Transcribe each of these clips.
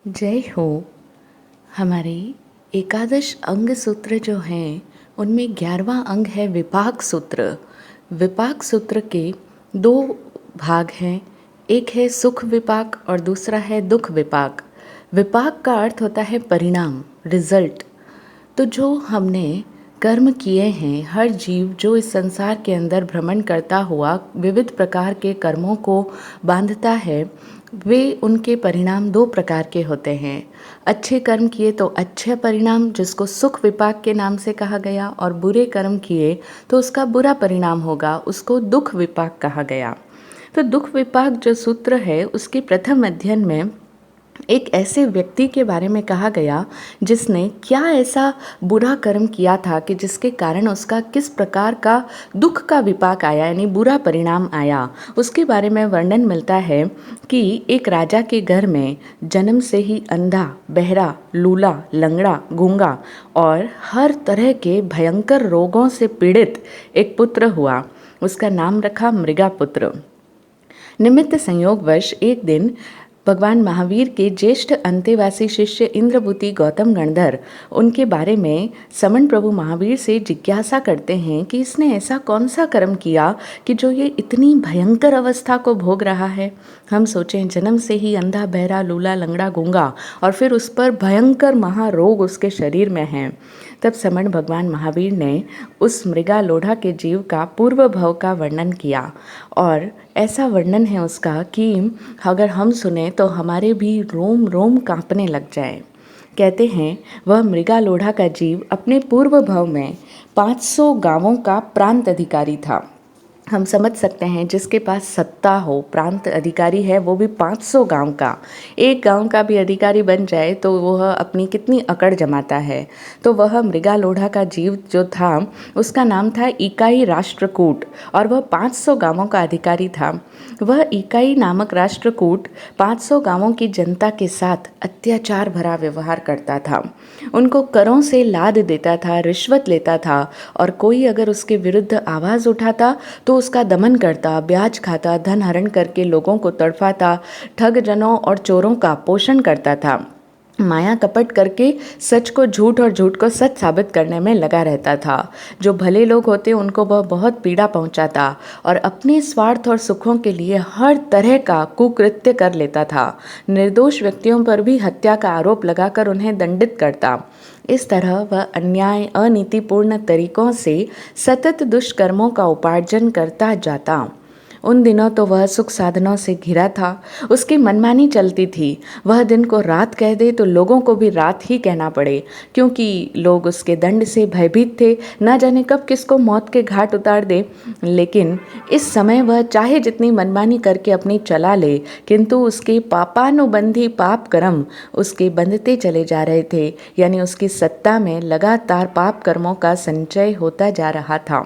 जय हो। हमारे एकादश अंग सूत्र जो हैं उनमें 11वां अंग है विपाक सूत्र। विपाक सूत्र के दो भाग हैं, एक है सुख विपाक और दूसरा है दुख विपाक। विपाक का अर्थ होता है परिणाम, रिजल्ट। तो जो हमने कर्म किए हैं, हर जीव जो इस संसार के अंदर भ्रमण करता हुआ विविध प्रकार के कर्मों को बांधता है, वे उनके परिणाम दो प्रकार के होते हैं। अच्छे कर्म किए तो अच्छे परिणाम, जिसको सुख विपाक के नाम से कहा गया, और बुरे कर्म किए तो उसका बुरा परिणाम होगा, उसको दुख विपाक कहा गया। तो दुख विपाक जो सूत्र है उसके प्रथम अध्ययन में एक ऐसे व्यक्ति के बारे में कहा गया जिसने क्या ऐसा बुरा कर्म किया था कि जिसके कारण उसका किस प्रकार का दुख का विपाक आया, यानी बुरा परिणाम आया। उसके बारे में वर्णन मिलता है कि एक राजा के घर में जन्म से ही अंधा, बहरा, लूला, लंगड़ा, गूंगा और हर तरह के भयंकर रोगों से पीड़ित एक पुत्र हुआ। उसका नाम रखा मृगापुत्र। निमित्त संयोगवश एक दिन भगवान महावीर के ज्येष्ठ अंतेवासी शिष्य इंद्रभूति गौतम गणधर उनके बारे में समन प्रभु महावीर से जिज्ञासा करते हैं कि इसने ऐसा कौन सा कर्म किया कि जो ये इतनी भयंकर अवस्था को भोग रहा है। हम सोचें, जन्म से ही अंधा, बहरा, लूला, लंगड़ा, गूंगा और फिर उस पर भयंकर महारोग उसके शरीर में हैं। तब समण भगवान महावीर ने उस मृगा लोढ़ा के जीव का पूर्व भव का वर्णन किया, और ऐसा वर्णन है उसका कि अगर हम सुने तो हमारे भी रोम रोम कांपने लग जाए। कहते हैं वह मृगा लोढ़ा का जीव अपने पूर्व भव में 500 गांवों का प्रांत अधिकारी था। हम समझ सकते हैं, जिसके पास सत्ता हो, प्रांत अधिकारी है, वो भी 500 गांव का, एक गांव का भी अधिकारी बन जाए तो वह अपनी कितनी अकड़ जमाता है। तो वह मृगा लोढ़ा का जीव जो था उसका नाम था इकाई राष्ट्रकूट, और वह 500 गांवों का अधिकारी था। वह इकाई नामक राष्ट्रकूट 500 गांवों की जनता के साथ अत्याचार भरा व्यवहार करता था। उनको करों से लाद देता था, रिश्वत लेता था, और कोई अगर उसके विरुद्ध आवाज़ उठाता तो उसका दमन करता, ब्याज खाता, धन हरण करके लोगों को तड़पाता, ठग जनों और चोरों का पोषण करता था, माया कपट करके सच को झूठ और झूठ को सच साबित करने में लगा रहता था। जो भले लोग होते उनको वह बहुत पीड़ा पहुंचाता और अपने स्वार्थ और सुखों के लिए हर तरह का कुकृत्य कर लेता था। निर्दोष व्यक्तियों पर भी हत्या का आरोप लगाकर उन्हें दंडित करता। इस तरह वह अन्याय, अनीतिपूर्ण तरीकों से सतत दुष्कर्मों का उपार्जन करता जाता। उन दिनों तो वह सुख साधनों से घिरा था, उसकी मनमानी चलती थी। वह दिन को रात कह दे तो लोगों को भी रात ही कहना पड़े, क्योंकि लोग उसके दंड से भयभीत थे, न जाने कब किसको मौत के घाट उतार दे। लेकिन इस समय वह चाहे जितनी मनमानी करके अपनी चला ले, किंतु उसके पापानुबंधी पाप कर्म उसके बंधते चले जा रहे थे, यानी उसकी सत्ता में लगातार पाप कर्मों का संचय होता जा रहा था।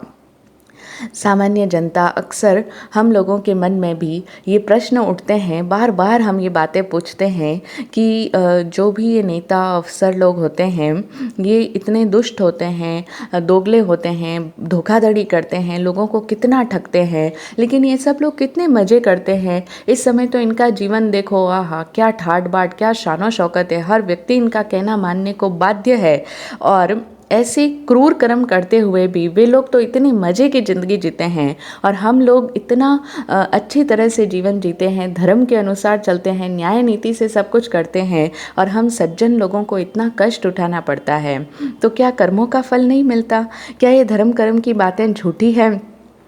सामान्य जनता, अक्सर हम लोगों के मन में भी ये प्रश्न उठते हैं, बार बार हम ये बातें पूछते हैं कि जो भी ये नेता अफसर लोग होते हैं ये इतने दुष्ट होते हैं, दोगले होते हैं, धोखाधड़ी करते हैं, लोगों को कितना ठगते हैं, लेकिन ये सब लोग कितने मज़े करते हैं। इस समय तो इनका जीवन देखो, आहा क्या ठाट बाट, क्या शानो शौकत है, हर व्यक्ति इनका कहना मानने को बाध्य है। और ऐसे क्रूर कर्म करते हुए भी वे लोग तो इतनी मज़े की ज़िंदगी जीते हैं, और हम लोग इतना अच्छी तरह से जीवन जीते हैं, धर्म के अनुसार चलते हैं, न्याय नीति से सब कुछ करते हैं, और हम सज्जन लोगों को इतना कष्ट उठाना पड़ता है। तो क्या कर्मों का फल नहीं मिलता? क्या ये धर्म कर्म की बातें झूठी हैं?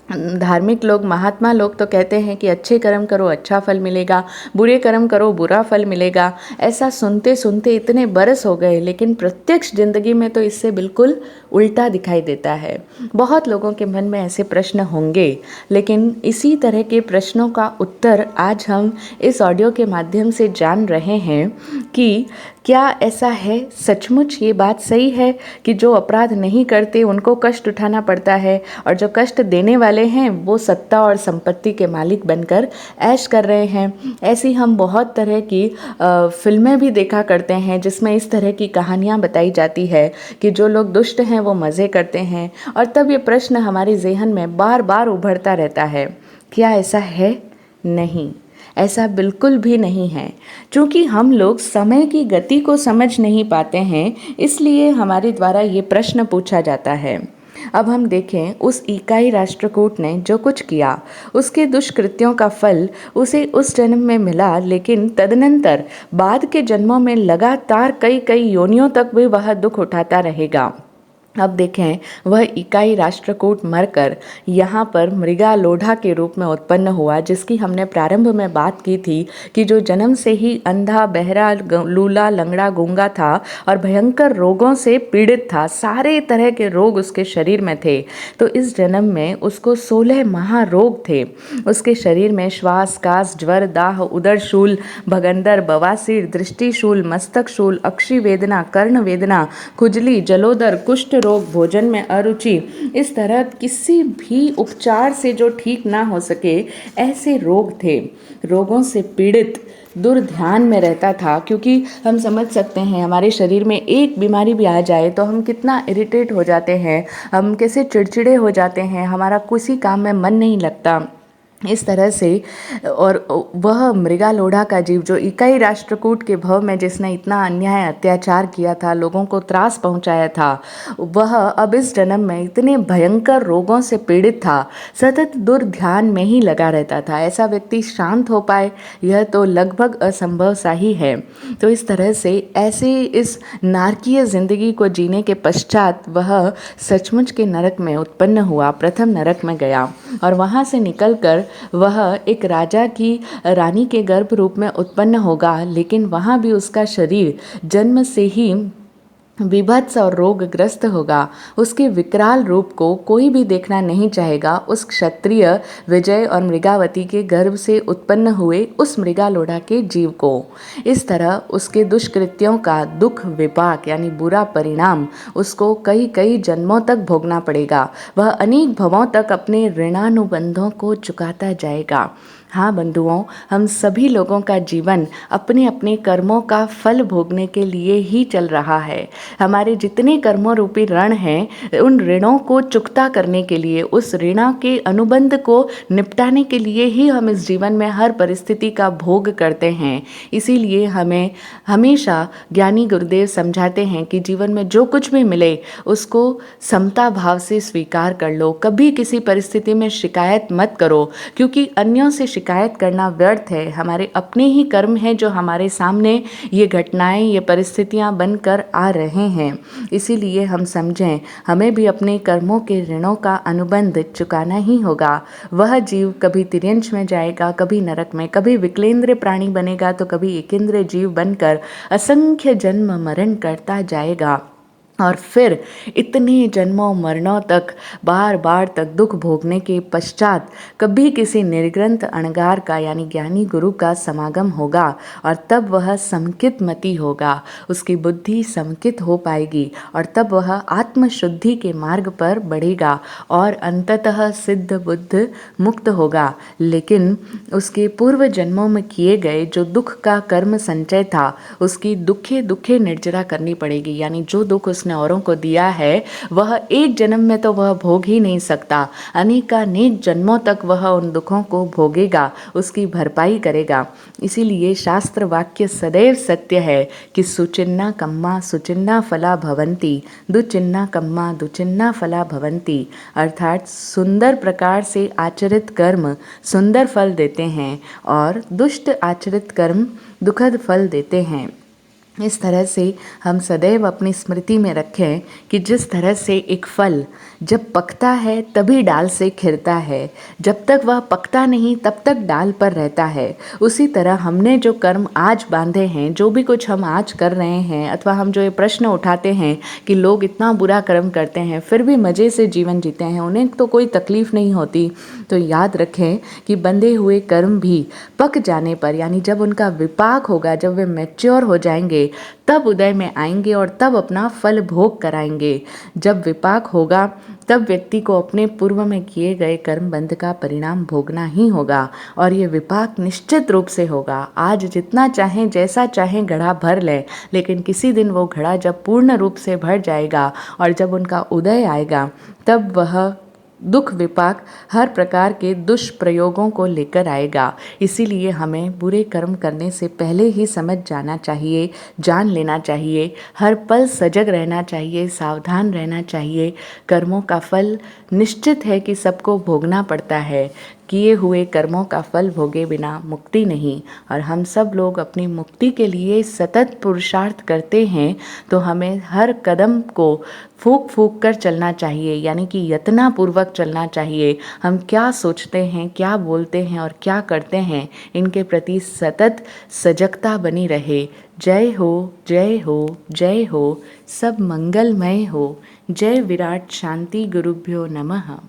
धार्मिक लोग, महात्मा लोग तो कहते हैं कि अच्छे कर्म करो अच्छा फल मिलेगा, बुरे कर्म करो बुरा फल मिलेगा। ऐसा सुनते सुनते इतने बरस हो गए, लेकिन प्रत्यक्ष जिंदगी में तो इससे बिल्कुल उल्टा दिखाई देता है। बहुत लोगों के मन में ऐसे प्रश्न होंगे, लेकिन इसी तरह के प्रश्नों का उत्तर आज हम इस ऑडियो के माध्यम से जान रहे हैं कि क्या ऐसा है, सचमुच ये बात सही है कि जो अपराध नहीं करते उनको कष्ट उठाना पड़ता है, और जो कष्ट देने वाले हैं वो सत्ता और संपत्ति के मालिक बनकर ऐश कर रहे हैं। ऐसी हम बहुत तरह की फिल्में भी देखा करते हैं जिसमें इस तरह की कहानियाँ बताई जाती है कि जो लोग दुष्ट हैं वो मज़े करते हैं, और तब ये प्रश्न हमारे ज़हन में बार बार उभरता रहता है, क्या ऐसा है? नहीं, ऐसा बिल्कुल भी नहीं है। चूँकि हम लोग समय की गति को समझ नहीं पाते हैं, इसलिए हमारे द्वारा ये प्रश्न पूछा जाता है। अब हम देखें, उस इकाई राष्ट्रकूट ने जो कुछ किया, उसके दुष्कृत्यों का फल उसे उस जन्म में मिला, लेकिन तदनंतर बाद के जन्मों में लगातार कई कई योनियों तक भी वह दुख उठाता रहेगा। अब देखें, वह इकाई राष्ट्रकूट मरकर यहाँ पर मृगालोढ़ा के रूप में उत्पन्न हुआ, जिसकी हमने प्रारंभ में बात की थी कि जो जन्म से ही अंधा, बहरा, लूला, लंगड़ा, गूंगा था और भयंकर रोगों से पीड़ित था, सारे तरह के रोग उसके शरीर में थे। तो इस जन्म में उसको 16 महारोग थे। उसके शरीर में श्वास, कास, ज्वर, दाह, उदरशूल, भगंदर, बवासीर, दृष्टिशूल, मस्तकशूल, अक्षी वेदना, कर्ण वेदना, खुजली, जलोदर, कुष्ठ रोग, भोजन में अरुचि, इस तरह किसी भी उपचार से जो ठीक ना हो सके ऐसे रोग थे। रोगों से पीड़ित, दुर्ध्यान में रहता था, क्योंकि हम समझ सकते हैं हमारे शरीर में एक बीमारी भी आ जाए तो हम कितना इरिटेट हो जाते हैं, हम कैसे चिड़चिड़े हो जाते हैं, हमारा किसी काम में मन नहीं लगता, इस तरह से। और वह मृगालोढ़ा का जीव जो इकाई राष्ट्रकूट के भव में जिसने इतना अन्याय अत्याचार किया था, लोगों को त्रास पहुंचाया था, वह अब इस जन्म में इतने भयंकर रोगों से पीड़ित था, सतत दुर्ध्यान में ही लगा रहता था। ऐसा व्यक्ति शांत हो पाए, यह तो लगभग असंभव सा ही है। तो इस तरह से ऐसे इस नारकीय जिंदगी को जीने के पश्चात वह सचमुच के नरक में उत्पन्न हुआ, प्रथम नरक में गया, और वहाँ से निकलकर वह एक राजा की रानी के गर्भ रूप में उत्पन्न होगा। लेकिन वहाँ भी उसका शरीर जन्म से ही विभत्स और रोगग्रस्त होगा। उसके विकराल रूप को कोई भी देखना नहीं चाहेगा। उस क्षत्रिय विजय और मृगावती के गर्भ से उत्पन्न हुए उस मृगालोढ़ा के जीव को इस तरह उसके दुष्कृत्यों का दुख, विपाक यानी बुरा परिणाम उसको कई कई जन्मों तक भोगना पड़ेगा। वह अनेक भवों तक अपने ऋणानुबंधों को चुकाता जाएगा। हाँ बंधुओं, हम सभी लोगों का जीवन अपने अपने कर्मों का फल भोगने के लिए ही चल रहा है। हमारे जितने कर्मों रूपी ऋण हैं, उन ऋणों को चुकता करने के लिए, उस ऋणों के अनुबंध को निपटाने के लिए ही हम इस जीवन में हर परिस्थिति का भोग करते हैं। इसीलिए हमें हमेशा ज्ञानी गुरुदेव समझाते हैं कि जीवन में जो कुछ भी मिले उसको समता भाव से स्वीकार कर लो। कभी किसी परिस्थिति में शिकायत मत करो, क्योंकि अन्यों से शिकायत करना व्यर्थ है। हमारे अपने ही कर्म हैं जो हमारे सामने ये घटनाएं, ये परिस्थितियां बनकर आ रहे हैं। इसीलिए हम समझें, हमें भी अपने कर्मों के ऋणों का अनुबंध चुकाना ही होगा। वह जीव कभी तिर्यंश में जाएगा, कभी नरक में, कभी विकलेंद्र प्राणी बनेगा तो कभी एकेंद्र जीव बनकर असंख्य जन्म मरण करता जाएगा, और फिर इतने जन्मों मरणों तक बार बार तक दुख भोगने के पश्चात कभी किसी निर्ग्रंथ अणगार का यानी ज्ञानी गुरु का समागम होगा, और तब वह समकित मति होगा, उसकी बुद्धि समकित हो पाएगी, और तब वह आत्मशुद्धि के मार्ग पर बढ़ेगा और अंततः सिद्ध बुद्ध मुक्त होगा। लेकिन उसके पूर्व जन्मों में किए गए जो दुख का कर्म संचय था, उसकी दुखे दुखे निर्जरा करनी पड़ेगी। यानी जो दुख उसने औरों को दिया है वह एक जन्म में तो वह भोग ही नहीं सकता, अनेकानेक जन्मों तक वह उन दुखों को भोगेगा, उसकी भरपाई करेगा। इसीलिए शास्त्र वाक्य सदैव सत्य है कि सुचिन्ना कम्मा सुचिन्ना फला भवंती, दुचिन्ना कम्मा दुचिन्ना फला भवंती। अर्थात सुंदर प्रकार से आचरित कर्म सुंदर फल देते हैं और दुष्ट आचरित कर्म दुखद फल देते हैं। इस तरह से हम सदैव अपनी स्मृति में रखें कि जिस तरह से एक फल जब पकता है तभी डाल से खिलता है, जब तक वह पकता नहीं तब तक डाल पर रहता है। उसी तरह हमने जो कर्म आज बांधे हैं, जो भी कुछ हम आज कर रहे हैं, अथवा हम जो ये प्रश्न उठाते हैं कि लोग इतना बुरा कर्म करते हैं फिर भी मज़े से जीवन जीते हैं, उन्हें तो कोई तकलीफ़ नहीं होती, तो याद रखें कि बंधे हुए कर्म भी पक जाने पर, यानी जब उनका विपाक होगा, जब वे मैच्योर हो जाएंगे, तब उदय में आएंगे और तब अपना फल भोग कराएंगे। जब विपाक होगा तब व्यक्ति को अपने पूर्व में किए गए कर्म बंध का परिणाम भोगना ही होगा, और ये विपाक निश्चित रूप से होगा। आज जितना चाहें जैसा चाहें घड़ा भर लें, लेकिन किसी दिन वो घड़ा जब पूर्ण रूप से भर जाएगा और जब उनका उदय आएगा, तब वह दुख विपाक हर प्रकार के दुष्प्रयोगों को लेकर आएगा। इसीलिए हमें बुरे कर्म करने से पहले ही समझ जाना चाहिए, जान लेना चाहिए, हर पल सजग रहना चाहिए, सावधान रहना चाहिए। कर्मों का फल निश्चित है कि सबको भोगना पड़ता है। किए हुए कर्मों का फल भोगे बिना मुक्ति नहीं। और हम सब लोग अपनी मुक्ति के लिए सतत पुरुषार्थ करते हैं, तो हमें हर कदम को फूंक फूंक कर चलना चाहिए, यानी कि यत्नापूर्वक चलना चाहिए। हम क्या सोचते हैं, क्या बोलते हैं और क्या करते हैं, इनके प्रति सतत सजगता बनी रहे। जय हो, जय हो, जय हो। सब मंगलमय हो। जय विराट शांति गुरुभ्यो नमः।